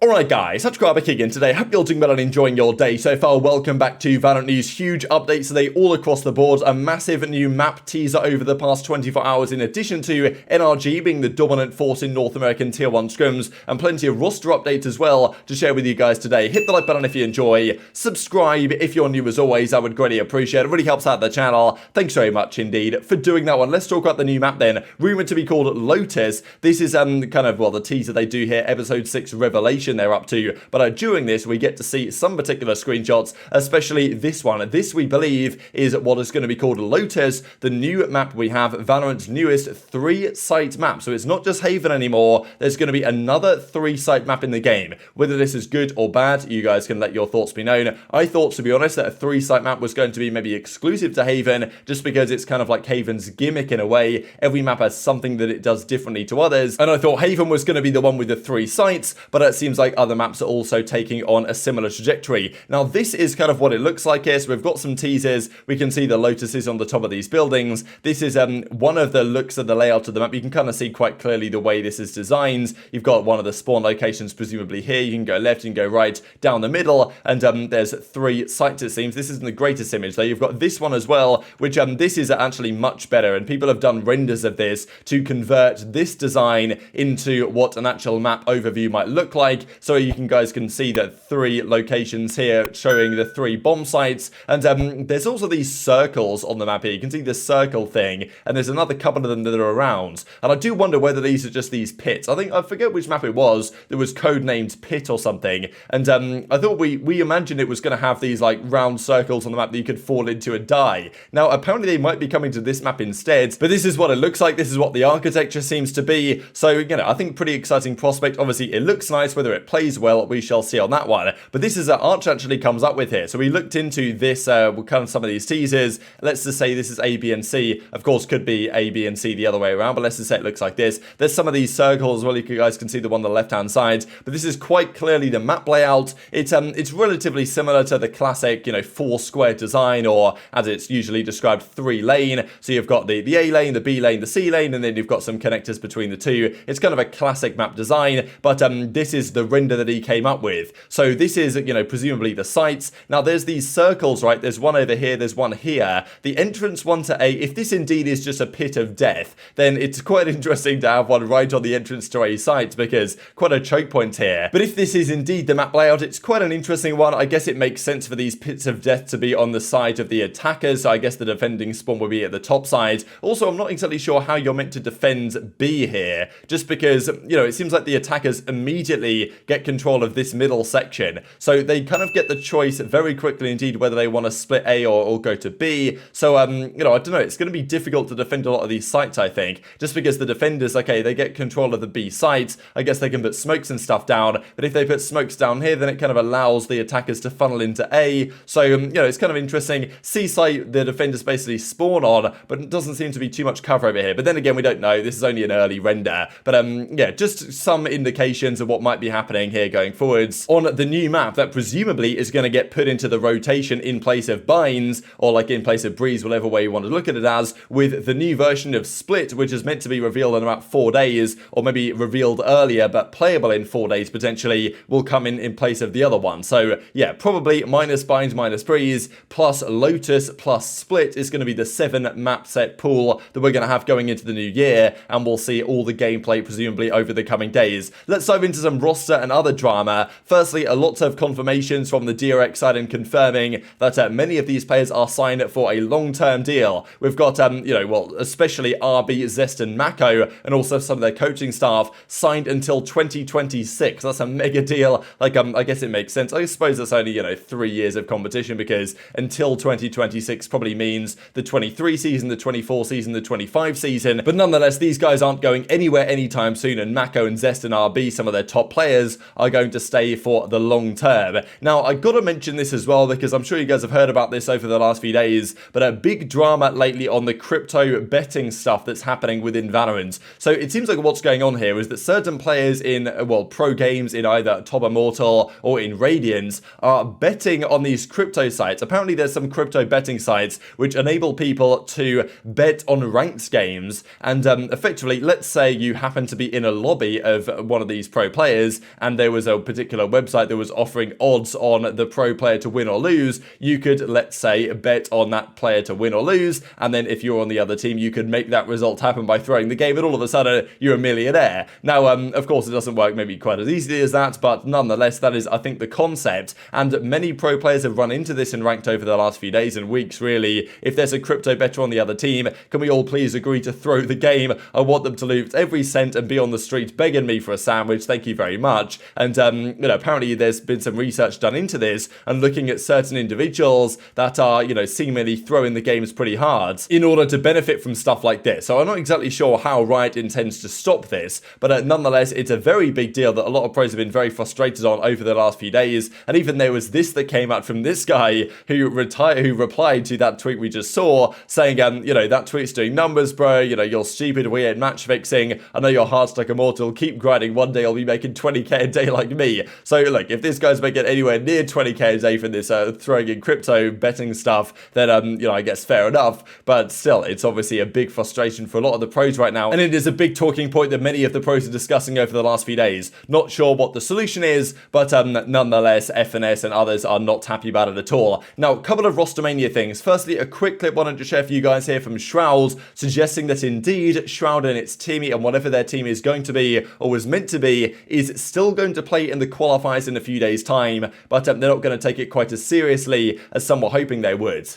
Alright guys, TacticalRab again today. Hope you're doing well and enjoying your day so far. Welcome back to VALORANT News. Huge updates today all across the board. A massive new map teaser over the past 24 hours in addition to NRG being the dominant force in North American Tier 1 scrims, and plenty of roster updates as well to share with you guys today. Hit the like button if you enjoy. Subscribe if you're new as always. I would greatly appreciate it. It really helps out the channel. Thanks very much indeed for doing that one. Let's talk about the new map then. Rumored to be called Lotus. This is kind of, well, the teaser they do here. Episode 6 Revelation they're up to, but during this we get to see some particular screenshots, especially this one. This we believe is what is going to be called Lotus, the new map we have, Valorant's newest 3-site map. So it's not just Haven anymore, there's going to be another 3-site map in the game. Whether this is good or bad, you guys can let your thoughts be known. I thought, to be honest, that a 3-site map was going to be maybe exclusive to Haven, just because it's kind of like Haven's gimmick in a way. Every map has something that it does differently to others, and I thought Haven was going to be the one with the 3 sites, but it seems like other maps are also taking on a similar trajectory. Now this is kind of what it looks like here. So we've got some teasers. We can see the lotuses on the top of these buildings. This is one of the looks of the layout of the map. You can kind of see quite clearly the way this is designed. You've got one of the spawn locations presumably here. You can go left, you can go right, down the middle, and there's 3 sites it seems. This isn't the greatest image though. You've got this one as well, which this is actually much better, and people have done renders of this to convert this design into what an actual map overview might look like. So you guys can see that 3 locations here showing the 3 bomb sites, and there's also these circles on the map here. You can see the circle thing, and there's another couple of them that are around, and I do wonder whether these are just these pits. I forget which map it was that was codenamed Pit or something, and I thought we imagined it was going to have these like round circles on the map that you could fall into and die. Now apparently they might be coming to this map instead, but this is what it looks like. This is what the architecture seems to be. So I think pretty exciting prospect. Obviously it looks nice. Whether it plays well, we shall see on that one. But this is what Arch actually comes up with here. So we looked into this, kind of some of these teasers. Let's just say this is A, B, and C. Of course, could be A, B, and C the other way around, but let's just say it looks like this. There's some of these circles as well. You guys can see the one on the left-hand side, but this is quite clearly the map layout. It's relatively similar to the classic, 4-square design, or as it's usually described, 3-lane. So you've got the A lane, the B lane, the C lane, and then you've got some connectors between the two. It's kind of a classic map design, but this is the render that he came up with. So this is, presumably the sites. Now there's these circles, right? There's one over here, there's one here. The entrance one to A, if this indeed is just a pit of death, then it's quite interesting to have one right on the entrance to A site, because quite a choke point here. But if this is indeed the map layout, it's quite an interesting one. I guess it makes sense for these pits of death to be on the side of the attackers, so I guess the defending spawn will be at the top side. Also, I'm not exactly sure how you're meant to defend B here, just because, it seems like the attackers immediately get control of this middle section. So they kind of get the choice very quickly indeed whether they want to split A or go to B. So, I don't know. It's going to be difficult to defend a lot of these sites, I think, just because the defenders, okay, they get control of the B sites. I guess they can put smokes and stuff down, but if they put smokes down here, then it kind of allows the attackers to funnel into A. So, it's kind of interesting. C site, the defenders basically spawn on, but it doesn't seem to be too much cover over here. But then again, we don't know. This is only an early render. But, yeah, just some indications of what might be happening here going forwards on the new map that presumably is going to get put into the rotation in place of Binds, or like in place of Breeze, whatever way you want to look at it as, with the new version of Split, which is meant to be revealed in about 4 days, or maybe revealed earlier, but playable in 4 days potentially, will come in place of the other one. So yeah, probably minus Bind, minus Breeze, plus Lotus, plus Split is going to be the 7 map set pool that we're going to have going into the new year, and we'll see all the gameplay presumably over the coming days. Let's dive into some roster and other drama. Firstly, a lot of confirmations from the DRX side and confirming that many of these players are signed for a long-term deal. We've got, especially RB, Zest, and Mako, and also some of their coaching staff signed until 2026. That's a mega deal. Like, I guess it makes sense. I suppose that's only, 3 years of competition, because until 2026 probably means the 23 season, the 24 season, the 25 season. But nonetheless, these guys aren't going anywhere anytime soon, and Mako and Zest and RB, some of their top players, are going to stay for the long term. Now, I gotta mention this as well, because I'm sure you guys have heard about this over the last few days, but a big drama lately on the crypto betting stuff that's happening within Valorant. So it seems like what's going on here is that certain players in, pro games in either Top Immortal or in Radiance are betting on these crypto sites. Apparently there's some crypto betting sites which enable people to bet on ranked games, and effectively, let's say you happen to be in a lobby of one of these pro players, and there was a particular website that was offering odds on the pro player to win or lose, you could, let's say, bet on that player to win or lose, and then if you're on the other team, you could make that result happen by throwing the game, and all of a sudden, you're a millionaire. Now, of course, it doesn't work maybe quite as easily as that, but nonetheless, that is, I think, the concept, and many pro players have run into this in ranked over the last few days and weeks, really. If there's a crypto better on the other team, can we all please agree to throw the game? I want them to lose every cent and be on the street begging me for a sandwich, thank you very much. And, you know, apparently there's been some research done into this and looking at certain individuals that are, you know, seemingly throwing the games pretty hard in order to benefit from stuff like this. So I'm not exactly sure how Riot intends to stop this, but nonetheless, it's a very big deal that a lot of pros have been very frustrated on over the last few days. And even there was this that came out from this guy who replied to that tweet we just saw, saying, you know, that tweet's doing numbers, bro. You know, you're stupid, we ain't match fixing. I know your heart's like immortal. Keep grinding. One day I'll be making 20k a day like me. So look, if this guy's making anywhere near 20k a day from this throwing in crypto betting stuff, then you know, I guess fair enough. But still, it's obviously a big frustration for a lot of the pros right now, and it is a big talking point that many of the pros are discussing over the last few days. Not sure what the solution is, but nonetheless, FNS and others are not happy about it at all. Now, a couple of rostermania things. Firstly, a quick clip I wanted to share for you guys here from Shroud, suggesting that indeed Shroud and its teamie and whatever their team is going to be or was meant to be is still going to play in the qualifiers in a few days' time, but they're not going to take it quite as seriously as some were hoping they would.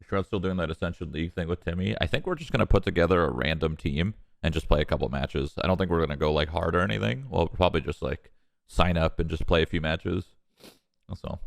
Shroud's still doing that Ascension League thing with Timmy. I think we're just going to put together a random team and just play a couple matches. I don't think we're going to go like hard or anything. We'll probably just like sign up and just play a few matches.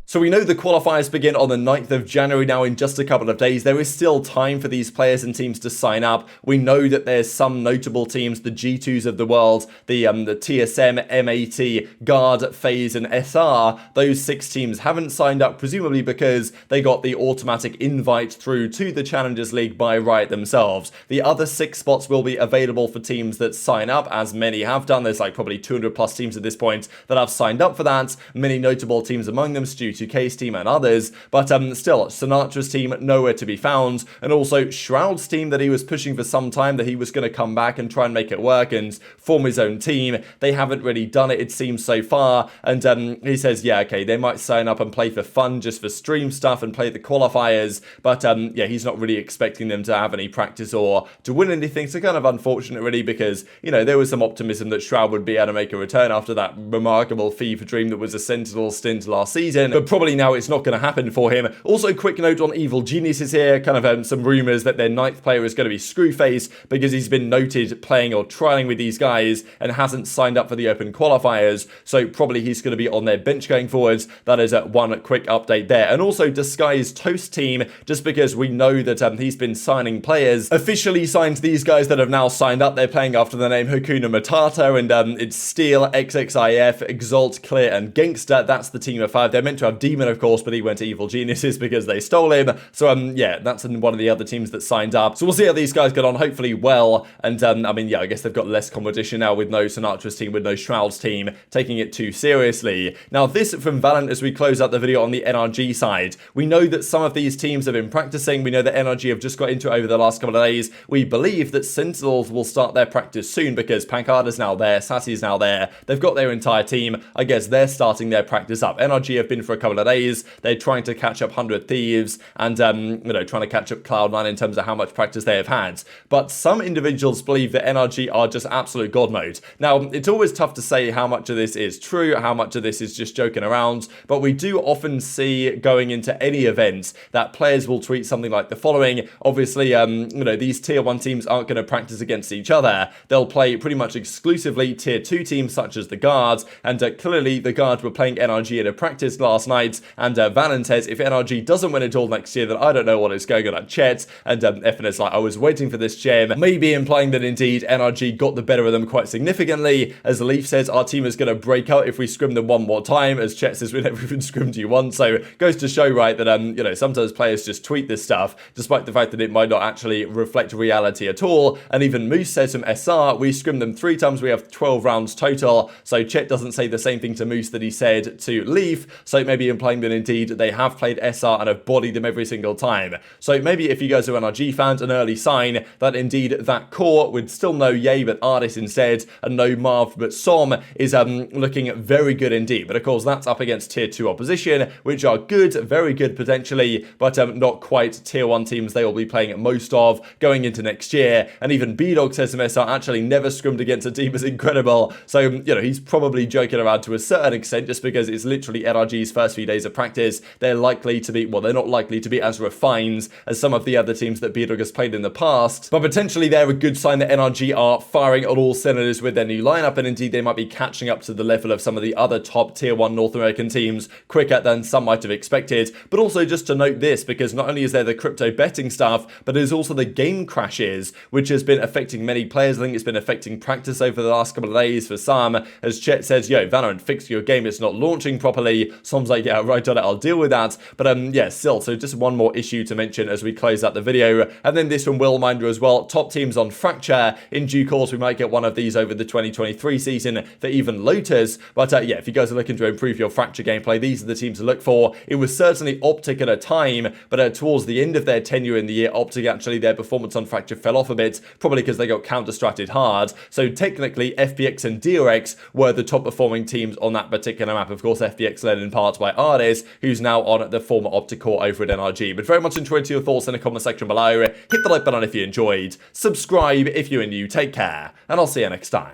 So we know the qualifiers begin on the 9th of January now in just a couple of days. There is still time for these players and teams to sign up. We know that there's some notable teams, the G2s of the world, the TSM, MAT, Guard, FaZe, and SR. Those 6 teams haven't signed up, presumably because they got the automatic invite through to the Challengers League by Riot themselves. The other 6 spots will be available for teams that sign up, as many have done. There's like probably 200 plus teams at this point that have signed up for that. Many notable teams among them, Stu2K's team and others, but still, Sinatra's team nowhere to be found, and also Shroud's team that he was pushing for some time, that he was going to come back and try and make it work and form his own team. They haven't really done it seems so far, and he says, yeah, okay, they might sign up and play for fun, just for stream stuff and play the qualifiers, but yeah, he's not really expecting them to have any practice or to win anything, so kind of unfortunate really, because, you know, there was some optimism that Shroud would be able to make a return after that remarkable FIFA dream that was a Sentinel stint last season, but probably now it's not going to happen for him. Also, quick note on Evil Geniuses here, kind of some rumours that their 9th player is going to be Screwface, because he's been noted playing or trialing with these guys and hasn't signed up for the open qualifiers, so probably he's going to be on their bench going forwards. That is one quick update there. And also Disguised Toast team, just because we know that he's been signing players, officially signed these guys that have now signed up. They're playing after the name Hakuna Matata, and it's Steel, XXIF, Exalt, Clear, and Gangster. That's the team of 5. They're meant to have Demon, of course, but he went to Evil Geniuses because they stole him. So, yeah, that's one of the other teams that signed up. So we'll see how these guys get on, hopefully well. And, I mean, yeah, I guess they've got less competition now with no Sinatra's team, with no Shroud's team taking it too seriously. Now, this from Valorant as we close out the video on the NRG side. We know that some of these teams have been practicing. We know that NRG have just got into it over the last couple of days. We believe that Sentinels will start their practice soon because Pankada's now there, Sassy's now there. They've got their entire team. I guess they're starting their practice up. NRG have been for a couple of days. They're trying to catch up 100 Thieves and, you know, trying to catch up Cloud9 in terms of how much practice they have had. But some individuals believe that NRG are just absolute god mode. Now, it's always tough to say how much of this is true, how much of this is just joking around, but we do often see going into any event that players will tweet something like the following. Obviously, you know, these tier 1 teams aren't going to practice against each other. They'll play pretty much exclusively tier 2 teams such as the Guards, and clearly the Guards were playing NRG in a practice last night, and Valorant says if NRG doesn't win it all next year, then I don't know what is going on at Chet, and FNS like, I was waiting for this gem, maybe implying that indeed NRG got the better of them quite significantly, as Leaf says our team is going to break out if we scrim them one more time, as Chet says we never even scrimmed you once, so goes to show, right, that you know, sometimes players just tweet this stuff, despite the fact that it might not actually reflect reality at all. And even Moose says from SR, we scrimmed them 3 times, we have 12 rounds total, so Chet doesn't say the same thing to Moose that he said to Leaf, so maybe implying that indeed they have played SR and have bodied them every single time. So maybe if you guys are NRG fans, an early sign that indeed that core with still no Ye but Ardis instead, and no Marv but Som is looking very good indeed. But of course that's up against tier 2 opposition, which are good, very good potentially, but not quite tier 1 teams they will be playing most of going into next year. And even B-Dog says MSR actually never scrimmed against a team as incredible. So, you know, he's probably joking around to a certain extent just because it's literally NRG's first few days of practice. They're likely to be, well, they're not likely to be as refined as some of the other teams that B-Dog has played in the past. But potentially they're a good sign that NRG are firing on all cylinders with their new lineup, and indeed they might be catching up to the level of some of the other top tier 1 North American teams quicker than some might have expected. But also just to note this, because not only is there the crypto betting stuff, but there's also the game crashes, which has been affecting many players. I think it's been affecting practice over the last couple of days for some, as Chet says, yo, Valorant, fix your game, it's not launching properly. Som's like, yeah, right on it, I'll deal with that. But yeah, still, so just one more issue to mention as we close out the video. And then this from Willminder as well, top teams on Fracture. In due course, we might get one of these over the 2023 season for even Lotus. But yeah, if you guys are looking to improve your Fracture gameplay, these are the teams to look for. It was certainly OpTic at a time, but towards the end of their tenure in the year, OpTic actually, their performance on Fracture fell off a bit, probably because they got counter-stratted hard. So technically, FPX and DRX were the top performing teams on that particular map. Of course, FPX led in part by Ardis, who's now on the former OpTic core over at NRG. But very much enjoyed your thoughts in the comment section below. Hit the like button if you enjoyed. Subscribe if you're new. Take care, and I'll see you next time.